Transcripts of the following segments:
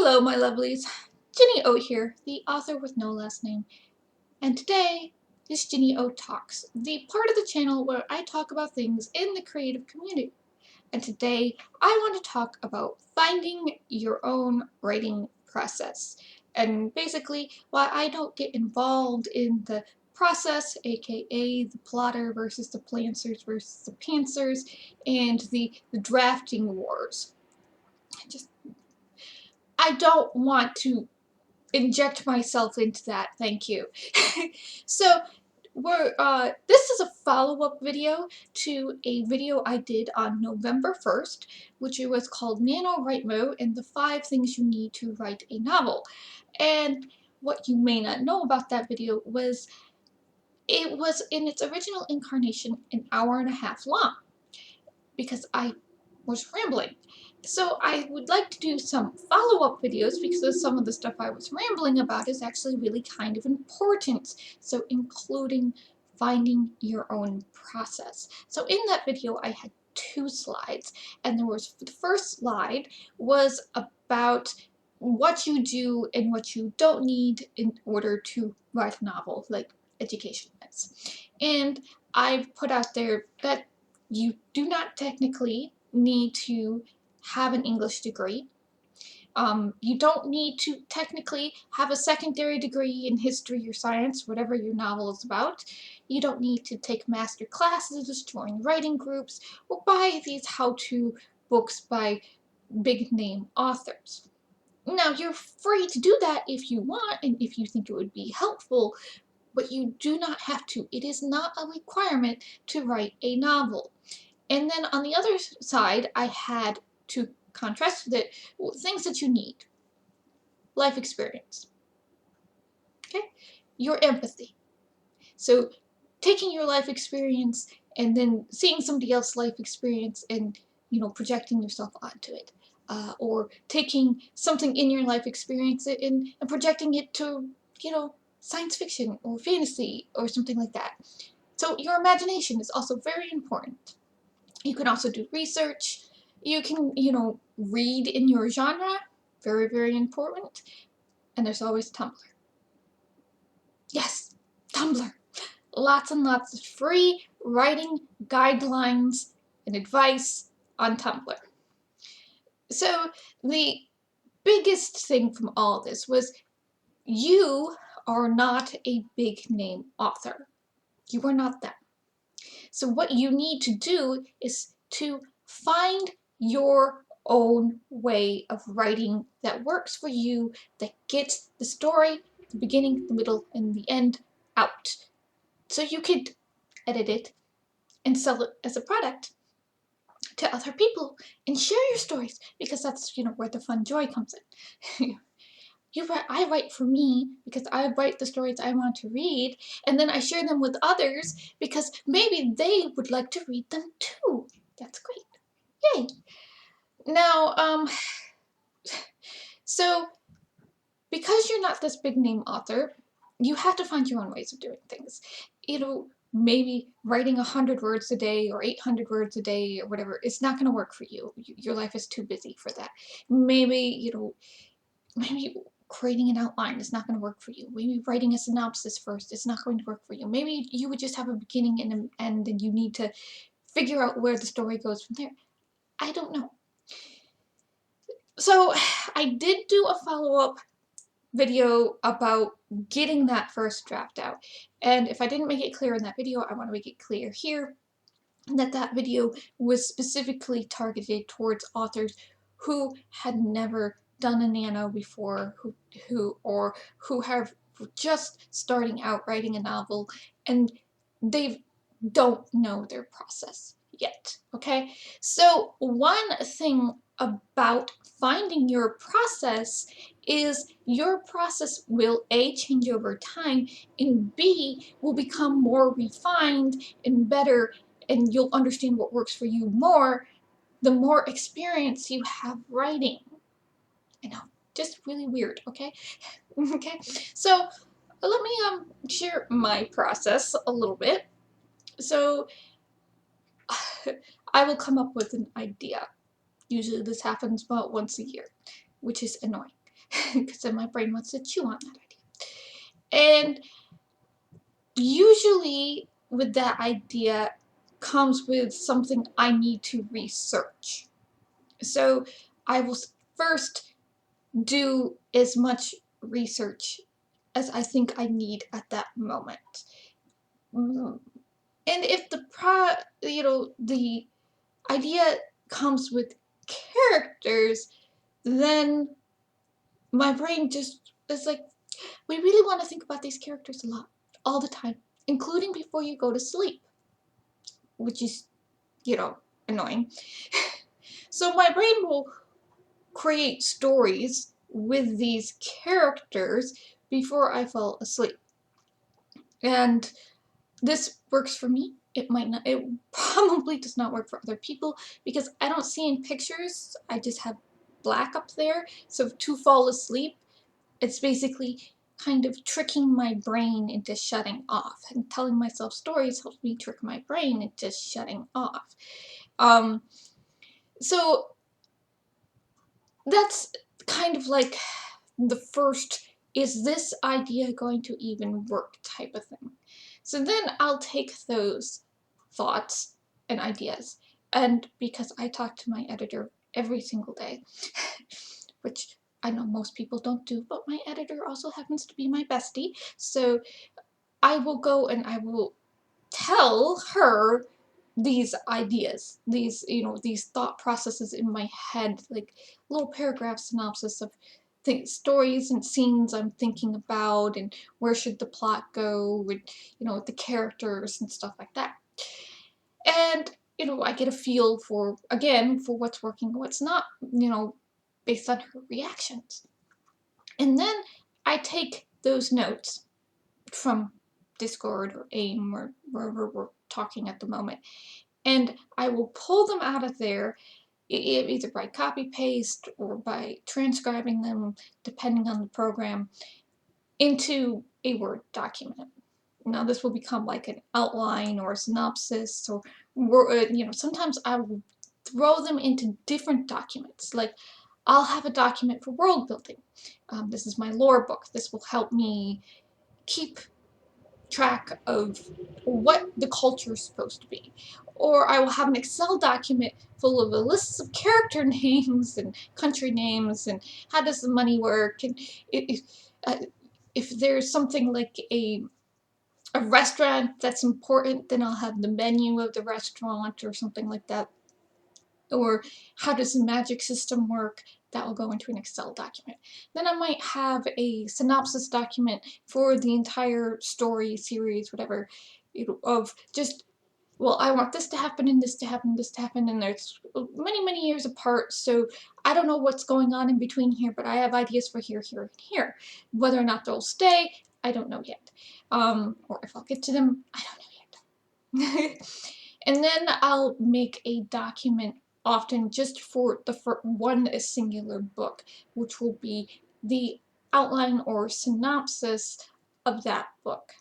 Hello, my lovelies. Ginny O here, the author with no last name. And today is Ginny O Talks, the part of the channel where I talk about things in the creative community. And today I want to talk about finding your own writing process. And basically why I don't get involved in the process, aka the plotter versus the plancers versus the pantsers, and the drafting wars. I don't want to inject myself into that, thank you. So this is a follow-up video to a video I did on November 1st, which was called NaNoWriMo and the 5 things you need to write a novel. And what you may not know about that video was it was in its original incarnation an hour and a half long because I was rambling. So I would like to do some follow-up videos because some of the stuff I was rambling about is actually really kind of important. So including finding your own process. So in that video I had 2 slides, and the first slide was about what you do and what you don't need in order to write a novel, like education is. And I've put out there that you do not technically need to have an English degree. You don't need to technically have a secondary degree in history or science, whatever your novel is about. You don't need to take master classes, join writing groups, or buy these how-to books by big-name authors. Now, you're free to do that if you want and if you think it would be helpful, but you do not have to. It is not a requirement to write a novel. And then on the other side, I had to contrast with it things that you need. Life experience. Okay? Your empathy. So taking your life experience and then seeing somebody else's life experience and, projecting yourself onto it. Or taking something in your life experience and projecting it to, science fiction or fantasy or something like that. So your imagination is also very important. You can also do research. You can, read in your genre. Very, very important. And there's always Tumblr. Yes, Tumblr. Lots and lots of free writing guidelines and advice on Tumblr. So the biggest thing from all this was you are not a big name author. You are not that. So what you need to do is to find your own way of writing that works for you, that gets the story, the beginning, the middle, and the end out. So you could edit it and sell it as a product to other people and share your stories, because that's, where the fun joy comes in. I write for me because I write the stories I want to read, and then I share them with others because maybe they would like to read them too. That's great. Yay. Now, so because you're not this big name author, you have to find your own ways of doing things. Maybe writing 100 words a day or 800 words a day or whatever, it's not going to work for you. Your life is too busy for that. Maybe, maybe creating an outline is not going to work for you. Maybe writing a synopsis first is not going to work for you. Maybe you would just have a beginning and an end and you need to figure out where the story goes from there. I don't know. So I did do a follow-up video about getting that first draft out. And if I didn't make it clear in that video, I want to make it clear here that video was specifically targeted towards authors who had never done a nano before, who have just starting out writing a novel and they don't know their process yet. Okay, so one thing about finding your process is your process will A, change over time, and B, will become more refined and better, and you'll understand what works for you more the more experience you have writing. I know, just really weird, okay? Okay, so let me share my process a little bit. So I will come up with an idea. Usually this happens about once a year, which is annoying. because then my brain wants to chew on that idea. And usually with that idea comes with something I need to research. So I will first do as much research as I think I need at that moment. And if the idea comes with characters, then my brain just is like, we really want to think about these characters a lot, all the time, including before you go to sleep, which is, annoying. So my brain will create stories with these characters before I fall asleep. And this works for me. It might not, it probably does not work for other people because I don't see in pictures, I just have black up there. So to fall asleep, it's basically kind of tricking my brain into shutting off. And telling myself stories helps me trick my brain into shutting off. So that's kind of like the first, is this idea going to even work type of thing. So then I'll take those thoughts and ideas, and because I talk to my editor every single day, which I know most people don't do, but my editor also happens to be my bestie, so I will go and I will tell her these ideas, these thought processes in my head, like little paragraph synopsis of stories and scenes I'm thinking about, and where should the plot go, with the characters and stuff like that. And I get a feel for, again, for what's working, what's not, based on her reactions. And then I take those notes from Discord or AIM or wherever we're talking at the moment, and I will pull them out of there, either by copy paste or by transcribing them, depending on the program, into a Word document. Now this will become like an outline or a synopsis, or sometimes I will throw them into different documents. Like I'll have a document for world building. This is my lore book. This will help me keep track of what the culture is supposed to be. Or I will have an Excel document full of a list of character names and country names and how does the money work, and if there's something like a restaurant that's important, then I'll have the menu of the restaurant or something like that. Or how does the magic system work? That will go into an Excel document. Then I might have a synopsis document for the entire story, series, whatever, of just, well, I want this to happen and this to happen, this to happen, and there's many, many years apart, so I don't know what's going on in between here, but I have ideas for here, here, and here. Whether or not they'll stay, I don't know yet. Or if I'll get to them, I don't know yet. And then I'll make a document often just for one singular book, which will be the outline or synopsis of that book.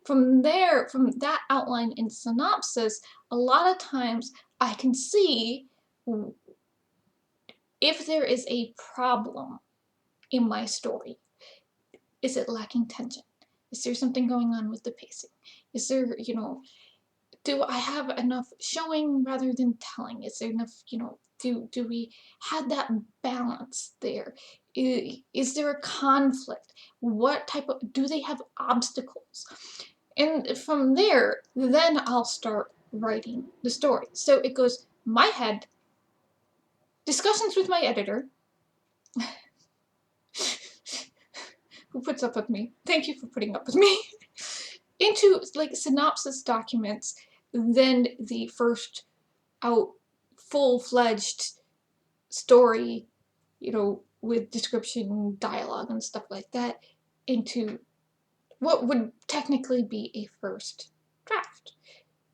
From there, from that outline and synopsis, a lot of times I can see if there is a problem in my story. Is it lacking tension? Is there something going on with the pacing? Is there, do I have enough showing rather than telling? Is there enough, do we have that balance there? Is there a conflict? What type of, do they have obstacles? And from there, then I'll start writing the story. So it goes my head, discussions with my editor, who puts up with me. Thank you for putting up with me. Into like synopsis documents, then the first out full-fledged story, with description, dialogue, and stuff like that, into what would technically be a first draft.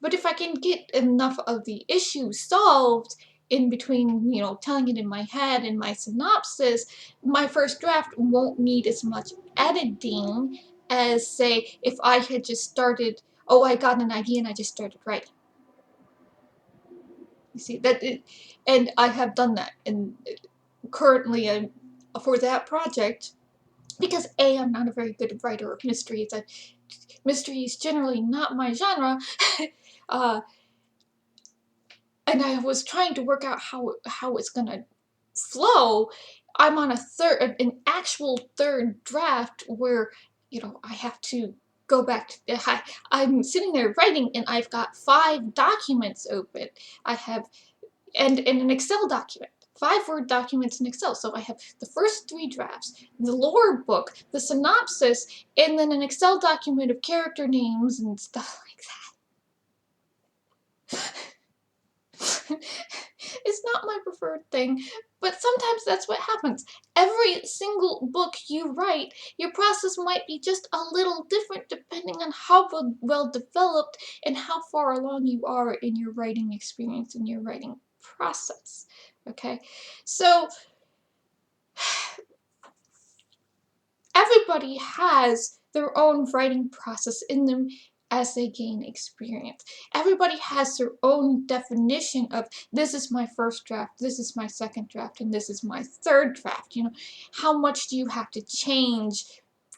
But if I can get enough of the issue solved in between, telling it in my head and my synopsis, my first draft won't need as much editing as, say, if I had just started, oh, I got an idea and I just started writing. You see, and I have done that, and currently I'm for that project, because A, I'm not a very good writer of mysteries. Mystery is generally not my genre. And I was trying to work out how it's gonna flow. I'm on an actual third draft where, you know, I have to go back to, I'm sitting there writing and I've got 5 documents open. I have, and in an Excel document. 5 Word documents in Excel. So I have the first 3 drafts, the lore book, the synopsis, and then an Excel document of character names and stuff like that. It's not my preferred thing, but sometimes that's what happens. Every single book you write, your process might be just a little different depending on how well developed and how far along you are in your writing experience and your writing process. Okay? So, everybody has their own writing process in them as they gain experience. Everybody has their own definition of, this is my first draft, this is my second draft, and this is my third draft. You know, how much do you have to change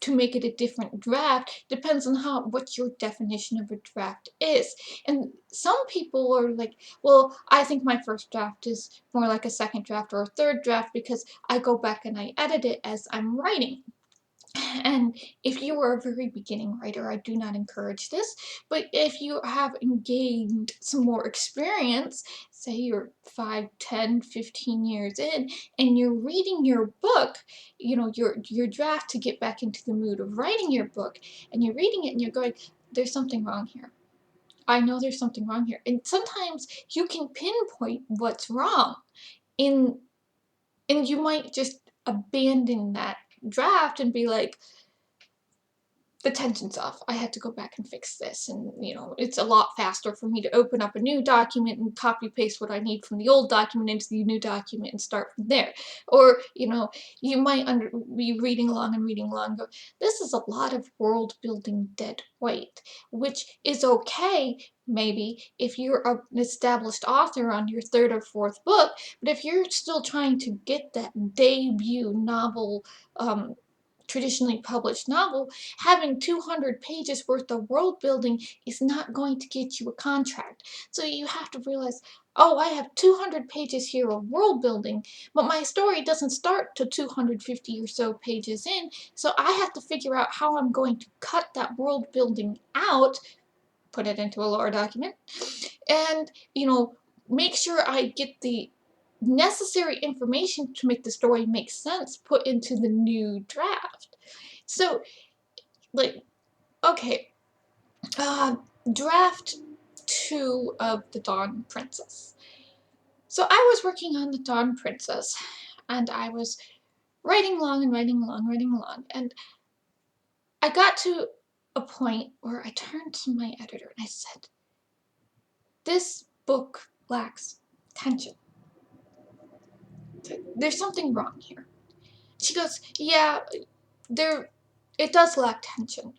to make it a different draft depends on what your definition of a draft is. And some people are like, well, I think my first draft is more like a second draft or a third draft because I go back and I edit it as I'm writing. And if you are a very beginning writer, I do not encourage this, but if you have gained some more experience, say you're 5, 10, 15 years in, and you're reading your book, you know, your draft to get back into the mood of writing your book, and you're reading it and you're going, there's something wrong here. I know there's something wrong here. And sometimes you can pinpoint what's wrong, and you might just abandon that draft and be like, the tension's off. I had to go back and fix this, and you know, it's a lot faster for me to open up a new document and copy paste what I need from the old document into the new document and start from there. Or, you know, you might be reading along and go, this is a lot of world building dead weight, which is okay maybe if you're an established author on your 3rd or 4th book, but if you're still trying to get that debut novel, traditionally published novel, having 200 pages worth of world building is not going to get you a contract. So you have to realize, oh, I have 200 pages here of world building, but my story doesn't start to 250 or so pages in, so I have to figure out how I'm going to cut that world building out, put it into a lore document, and, you know, make sure I get the necessary information to make the story make sense put into the new draft. So, like, okay, draft 2 of The Dawn Princess. So I was working on The Dawn Princess, and I was writing along and writing along, and I got to a point where I turned to my editor and I said, this book lacks tension. There's something wrong here. She goes, yeah, it does lack tension.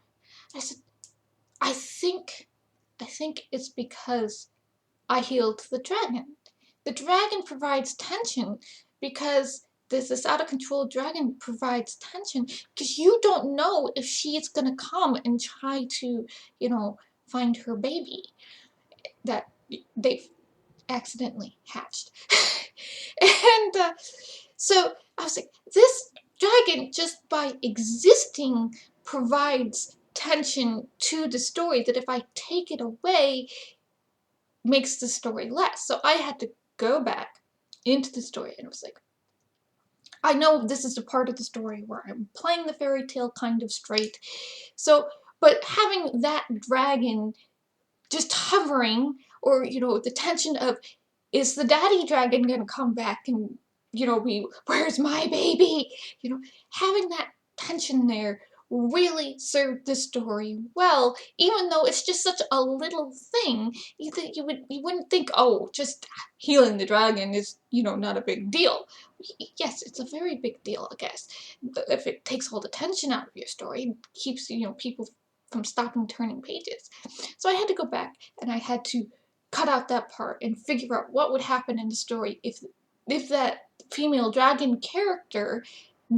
I said, I think it's because I healed the dragon. The dragon provides tension because this out of control dragon provides tension because you don't know if she's gonna come and try to, you know, find her baby that they've accidentally hatched. And so I was like, this dragon just by existing provides tension to the story that if I take it away makes the story less. So I had to go back into the story and it was like, I know this is the part of the story where I'm playing the fairy tale kind of straight. So, but having that dragon just hovering, or, you know, the tension of, is the daddy dragon gonna come back and, you know, be, where's my baby? You know, having that tension there really served the story well, even though it's just such a little thing. You wouldn't think, oh, just healing the dragon is, you know, not a big deal. Yes, it's a very big deal, I guess. But if it takes all the tension out of your story, it keeps, you know, people from stopping turning pages. So I had to go back and I had to cut out that part and figure out what would happen in the story if that female dragon character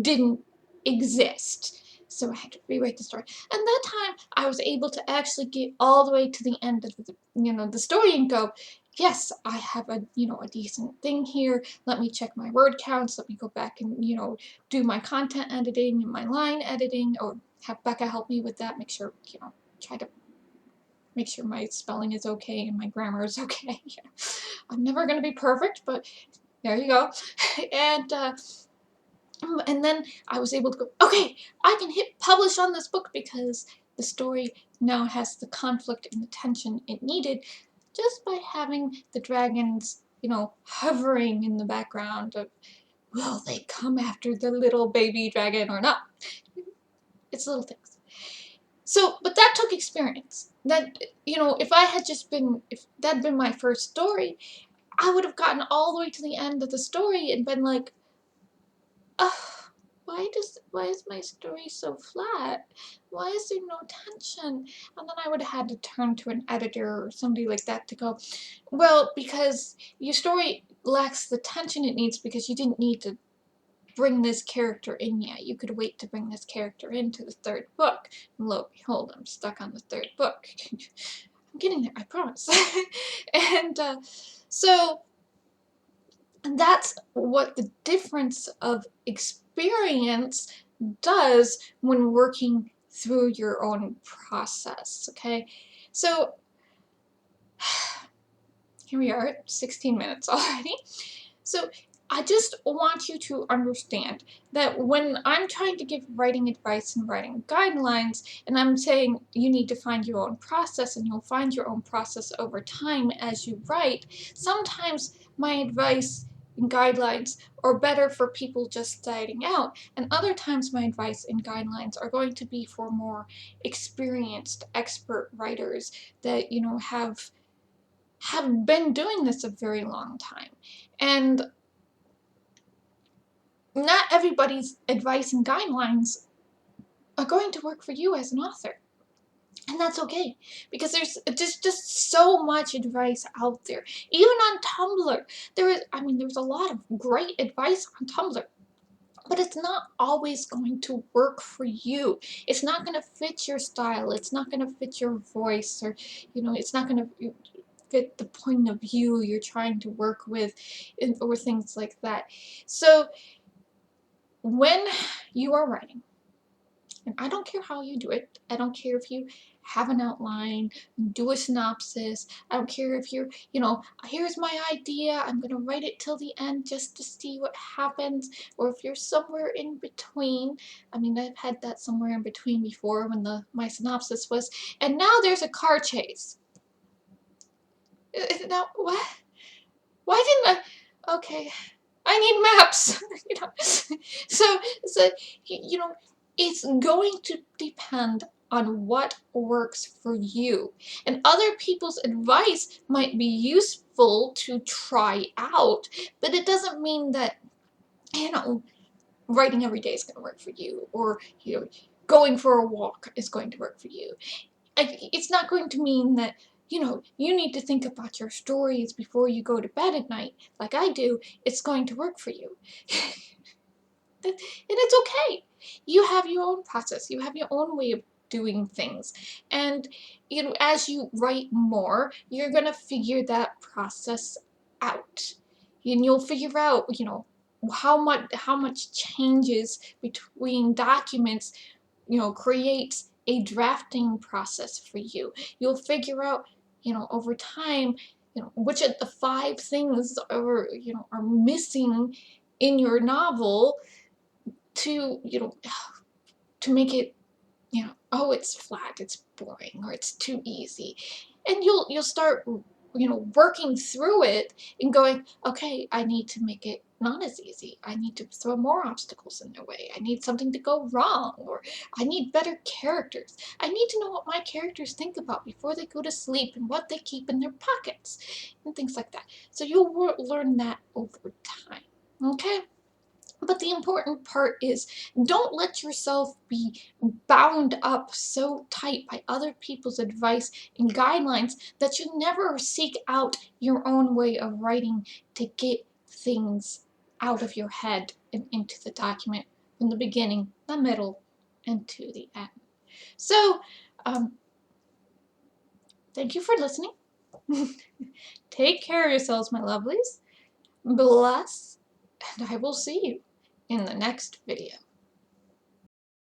didn't exist. So I had to rewrite the story. And that time I was able to actually get all the way to the end of the story and go, yes, I have a decent thing here. Let me check my word counts. Let me go back and do my content editing and my line editing, or have Becca help me with that. Make sure try to make sure my spelling is okay and my grammar is okay. I'm never gonna be perfect, but there you go. And then I was able to go, okay, I can hit publish on this book because the story now has the conflict and the tension it needed just by having the dragons, hovering in the background of, will they come after the little baby dragon or not? It's little things. So, but that took experience. That, if that had been my first story, I would have gotten all the way to the end of the story and been like, ugh, why is my story so flat? Why is there no tension? And then I would have had to turn to an editor or somebody like that to go, well, because your story lacks the tension it needs because you didn't need to bring this character in yet. You could wait to bring this character into the third book. And lo and behold, I'm stuck on the third book. I'm getting there, I promise. And so that's what the difference of experience does when working through your own process, okay? So here we are at 16 minutes already. So I just want you to understand that when I'm trying to give writing advice and writing guidelines, and I'm saying you need to find your own process, and you'll find your own process over time as you write, sometimes my advice and guidelines are better for people just starting out, and other times my advice and guidelines are going to be for more experienced, expert writers that, have been doing this a very long time. And not everybody's advice and guidelines are going to work for you as an author. And that's okay, because there's just so much advice out there. Even on Tumblr, there's a lot of great advice on Tumblr, but it's not always going to work for you. It's not going to fit your style. It's not going to fit your voice, or, it's not going to fit the point of view you're trying to work with, or things like that. So when you are writing, and I don't care how you do it, I don't care if you have an outline, do a synopsis, I don't care if you're, here's my idea, I'm going to write it till the end just to see what happens, or if you're somewhere in between. I've had that somewhere in between before when my synopsis was, and now there's a car chase. Now, what? Why didn't I? Okay, I need maps. So it's going to depend on what works for you, and other people's advice might be useful to try out, but it doesn't mean that writing every day is going to work for you, or going for a walk is going to work for you. It's not going to mean that you need to think about your stories before you go to bed at night, like I do. It's going to work for you. And it's okay. You have your own process. You have your own way of doing things. And, as you write more, you're going to figure that process out. And you'll figure out, how much changes between documents, creates a drafting process for you. You'll figure out, over time, which of the 5 things are missing in your novel to, to make it, oh, it's flat, it's boring, or it's too easy. And you'll start, working through it and going, okay, I need to make it not as easy. I need to throw more obstacles in their way. I need something to go wrong, or I need better characters. I need to know what my characters think about before they go to sleep and what they keep in their pockets and things like that. So you'll learn that over time, okay? But the important part is, don't let yourself be bound up so tight by other people's advice and guidelines that you never seek out your own way of writing to get things out of your head and into the document in the beginning, the middle, and to the end. So, thank you for listening. Take care of yourselves, my lovelies. Bless, and I will see you in the next video.